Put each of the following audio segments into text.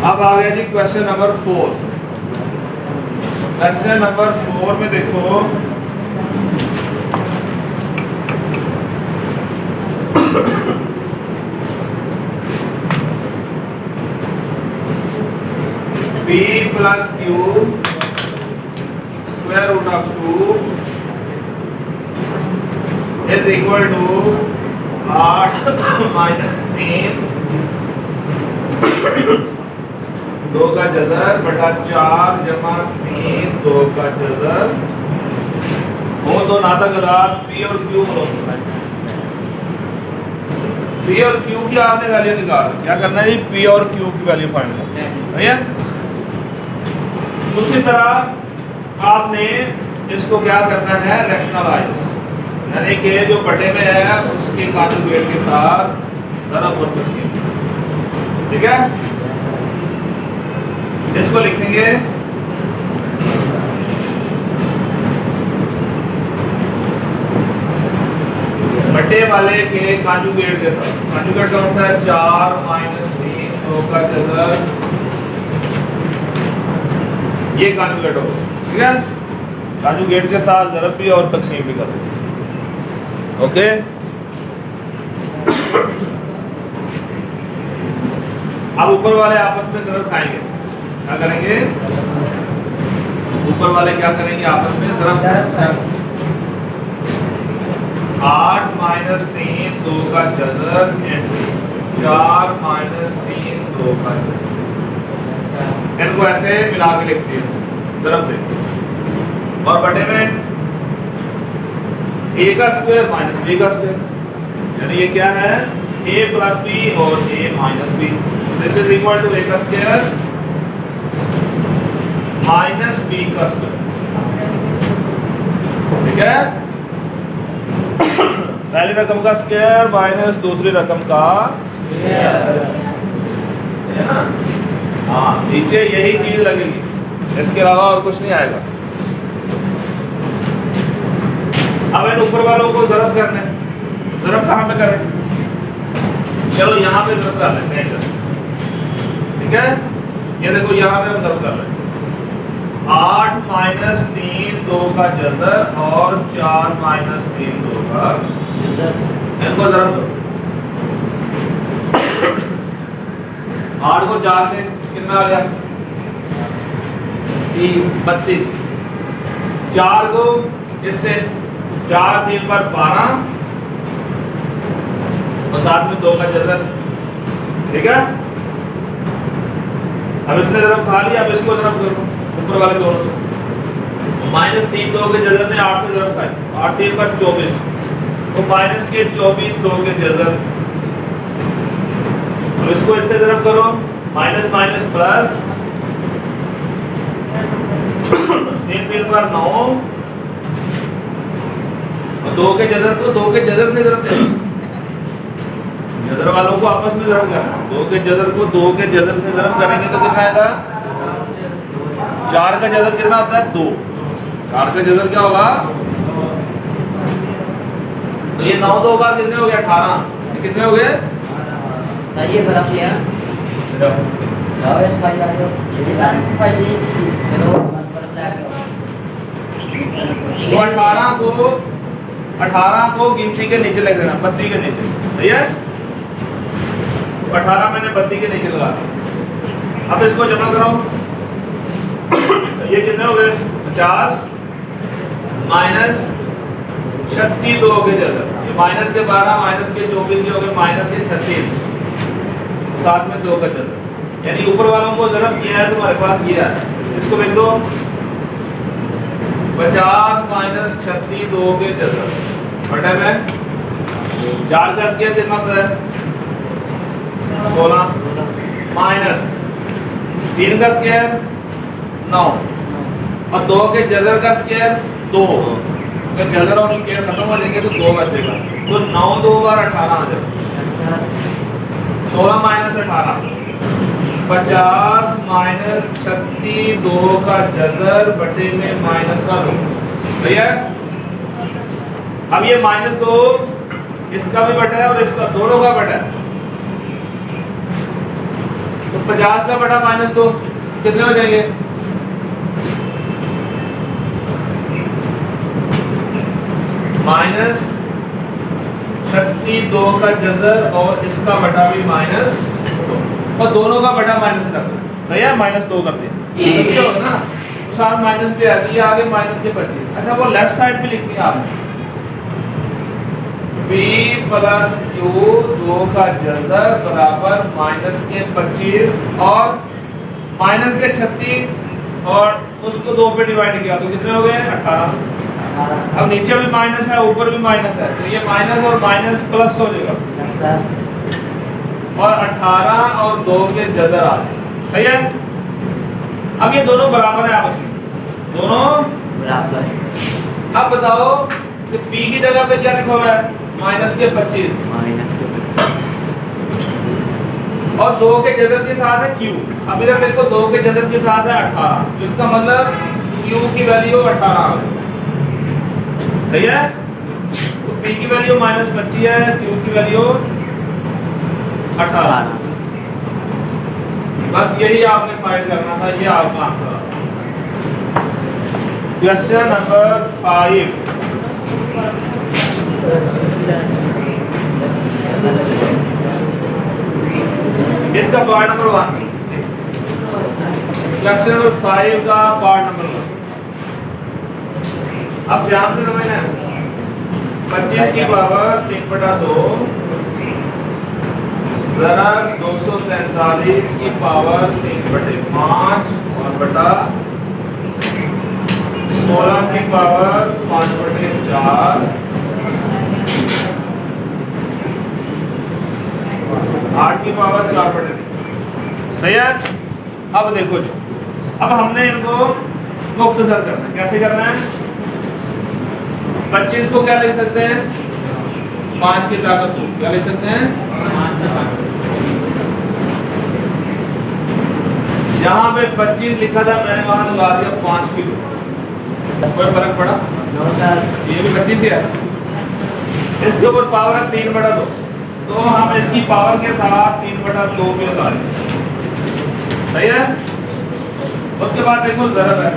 अब आ गया जी question number 4। Question number 4 में देखो p plus q square root of 2 is equal to 8 minus 3 2 का जज़र बटा 4 जमा 3 2 का जज़र हो तो नाता करा p और q बोलो। p और q की आपने वैल्यू निकाल क्या करना है जी p और q की वैल्यू फाइंड करना है। सही है। उसी तरह आपने इसको क्या करना है रैशनलाइज, यानी कि जो बटे में है उसके कॉन्जुगेट के साथ ज़रब और तक़सीम। ठीक है, इसको लिखेंगे बटे वाले के कॉन्जुगेट के साथ। कॉन्जुगेट कौन सा है 4 माइनस 3 2 का जज़र, ये कॉन्जुगेट होगा। ठीक है, कॉन्जुगेट के साथ ज़रब भी और तक़सीम भी कर देंगे। ओके, अब ऊपर वाले आपस में ज़रब खाएंगे। क्या करेंगे? ऊपर वाले क्या करेंगे? आपस में ज़रब। 8 माइनस 3 2 का जज़र एंड 4 माइनस 3 2 का जज़र, इनको ऐसे मिला के लिखते हैं ज़रब दे। और बटे में a का स्क्वायर माइनस b का स्क्वायर, यानी ये क्या है a प्लस b और a minus b। This is equal to a का स्क्वायर माइनस b का स्क्वायर। ठीक है, पहली रकम का स्क्वायर माइनस दूसरी रकम का स्क्वायर, है ना। हाँ, नीचे यही चीज लगेगी, इसके अलावा और कुछ नहीं आएगा। अब इन ऊपर वालों को ज़रब करना है। ज़रब कहाँ पे करें? चलो यहाँ पे ज़रब कर लेते हैं। ठीक है, ये देखो यहाँ पे हम ज़रब कर रहे हैं। 8 माइनस 3 2 का जज़र और 4 माइनस 3 2 का जज़र, इनको ज़रब दो। 8 को 4 से कितना आ गया? 32। 4 को इससे 4 3 पर 12 और साथ में 2 का जज़र। ठीक है, अब इसने ज़रब खा लिया, अब इसको ज़रब करो ऊपर वाले दोनों से। माइनस 3 2 के जज़र ने 8 से ज़रब खाई, 8 3 पर 24, तो माइनस के 24 2 के जज़र। अब इसको इससे ज़रब करो, माइनस माइनस प्लस 3 3 पर 9 और 2 के जज़र को 2 के जज़र से ज़रब देना। जज़र वालों को आपस में ज़रब करना। 2 के जज़र को 2 के जज़र से ज़रब करेंगे तो कितना आएगा? 4 का जज़र कितना होता है? 2। 4 का जज़र क्या होगा? तो ये 9 2 बार कितने हो गए? 18। ये कितने हो गए? ये बराबर है। जाओ इस फाइल आ जाओ, ये बैलेंस फाइल ये चलो पर लगा। तो 18 को गिनती के नीचे लग देना, 32 के नीचे। सही है, तो 18 मैंने 32 के नीचे लगा दिया। अब इसको जमा कराओ, ये कितने हो गए? 50 माइनस 36 2 के जगह, ये माइनस के 12 माइनस के 24 हो गए माइनस के 36, साथ में 2 का जगह, यानी ऊपर वालों को ज़रब किया है तुम्हारे पास ये है। इसको लिख दो 50 माइनस 36 2 के जगह बटे में 4 का स्क्वायर कितना होता है? 16 माइनस 3 का स्क्वायर 9 और 2 के जज़र का स्क्वायर 2। अगर जज़र और स्क्वायर खत्म हो जाएंगे तो 2 बचेगा, तो 9 2 बार 18 आ जाएगा। 16 माइनस 18 50 माइनस 36 2 का जज़र बटे में माइनस का 2। भैया अब ये -2 इसका भी बटा है और इसका दोनों का बटा है, तो 50 का बटा -2 कितने हो जाएंगे? -32 का जज़र और इसका बटा भी -2 और दोनों का बटा माइनस कर दो। सही है, -2 कर दिया तो ना साथ माइनस पे आ गई, आगे माइनस के 25। अच्छा वो लेफ्ट साइड पे लिख दिया आपने b + q 2 का जज़र बराबर -25 और -36 और उसको 2 पे डिवाइड किया तो कितने हो गए? 18। अब नीचे भी माइनस है, ऊपर भी माइनस है, तो ये माइनस और माइनस प्लस हो जाएगा और 18 और 2 के जज़र आ जाएगा। सही है। अब ये दोनों बराबर है आपस में, दोनों बराबर। अब बताओ कि p की जगह पे क्या लिखा हुआ है? -25 और 2 के जज़र के साथ है q। अब इधर देखो 2 के जज़र के साथ है 18, तो इसका मतलब q की वैल्यू 18 आ गई। सही है। तो p की वैल्यू -25 है, q की वैल्यू 18। बस यही आपने फाइंड करना था, ये आपका आंसर है। Question number 5। इसका पार्ट नंबर 1, क्वेश्चन नंबर 5 का पार्ट नंबर 1। अब ध्यान से समझना है। 25 की पावर 3/2 जरा 243 की पावर 3/5 और बटा 16 की पावर 5/4 8 की पावर 4/3। सही है। अब देखो जी, अब हमने इनको मुख्तसर करना है। कैसे करना है? 25 को क्या लिख सकते हैं? 5 की ताकत 2 क्या लिख सकते हैं? यहाँ पे 25 लिखा था, मैंने वहां लगा दिया 5 की 2। कोई फर्क पड़ा? ये भी 25 ही है। इसके ऊपर पावर है 3/2, तो हम इसकी पावर के साथ 3/2 भी लगा देंगे। सही है। उसके बाद देखो ज़रब है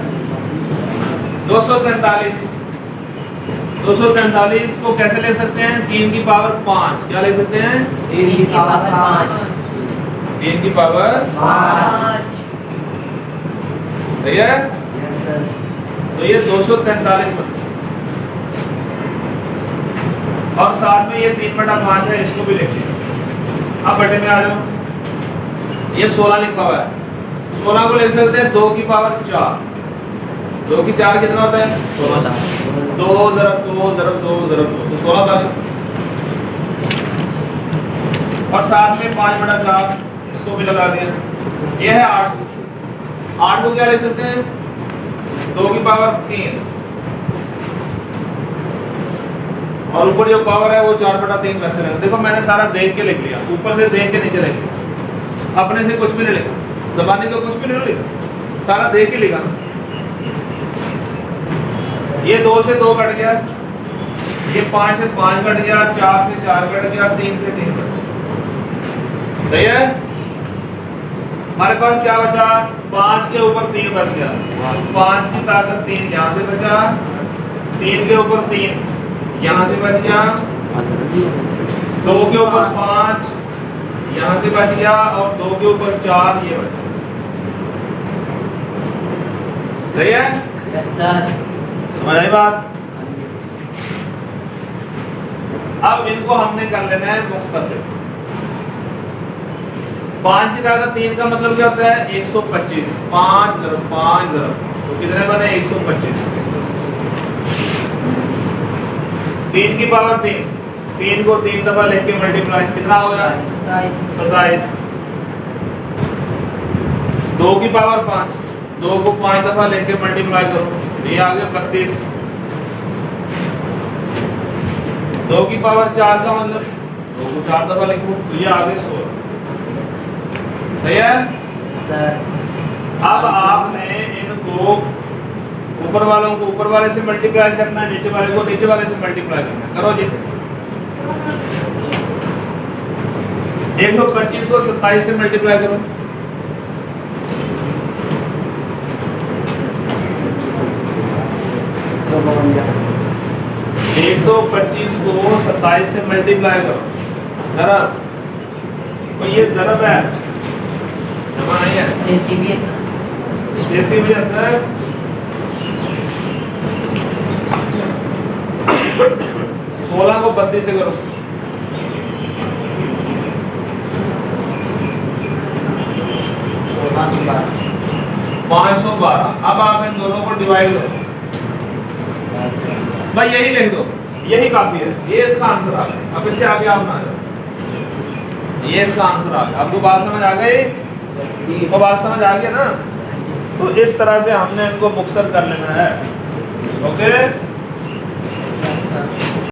243 को कैसे ले सकते हैं? 3 की पावर 5 क्या ले सकते हैं? 3 की पावर 5। 3 की पावर 5। सही है। Yes sir. तो ये 243 बनता है और साथ में ये 3/5 है, इसको भी लिख दिया। अब बटे में आ जाओ, ये 16 लिखा हुआ है, 16 को लिख सकते हैं 2 की पावर 4। 2 की 4 कितना होता है? 16। 2 ज़रब 2 ज़रब 2 ज़रब 2 तो 16 बन। और साथ में 5/4 इसको भी लगा दिया। ये है 8। 8 को क्या लिख सकते हैं? 2 की पावर 3 और ऊपर जो पावर है वो 4/3 वैसे रहेगा। देखो मैंने सारा देख के लिख लिया, ऊपर से देख के नीचे लिख लिया, अपने से कुछ भी नहीं लिखा, ज़बानी तो कुछ भी नहीं लिखा, सारा देख के लिखा। ये 2 से 2 कट गया, ये 5 से 5 कट गया, 4 से 4 कट गया, 3 से 3 कट गया। सही है। हमारे पास क्या बचा? 5 के ऊपर 3 बच गया, 5 की ताकत 3 यहाँ से बचा, 3 के ऊपर 3 यहाँ से बच गया, 2 के ऊपर 5 यहाँ से बच गया और 2 के ऊपर 4 ये बचा। सही है। Yes sir. समझ आई बात? अब इनको हमने कर लेना है मुख्तसर। 5 की ताकत 3 का मतलब क्या होता है? 125। 5 ज़रब 5 ज़रब तो कितने बने? 125। 3 की पावर 3 को 3 दफा लेके मल्टीप्लाई कितना हो गया? 27। 2 की पावर 5 2 को 5 दफा लेके मल्टीप्लाई करो, ये आ गया 32। 2 की पावर 4 का मतलब 2 को 4 दफा लिखो तो ये आ गया 16। सही है सर। अब आपने इनको ऊपर वालों को ऊपर वाले से मल्टीप्लाई करना है, नीचे वाले को नीचे वाले से मल्टीप्लाई करना है। करो जी। 125 को 27 से मल्टीप्लाई करो, जो बन गया 125 को 27 से मल्टीप्लाई करो, ज़रब, तो ये ज़रब है, जमा नहीं है, 33 73 16 को 32 से करो, 512। अब आप इन दोनों को डिवाइड करो, भाई यही लिख दो, यही काफी है, ये इसका आंसर आ गया। अब इससे आगे आप ना जाओ, ये इसका आंसर आ गया। आपको बात समझ आ गई? तो बात समझ आ गई ना? तो इस तरह से हमने इनको मुक्सर कर लेना है। ओके। अच्छा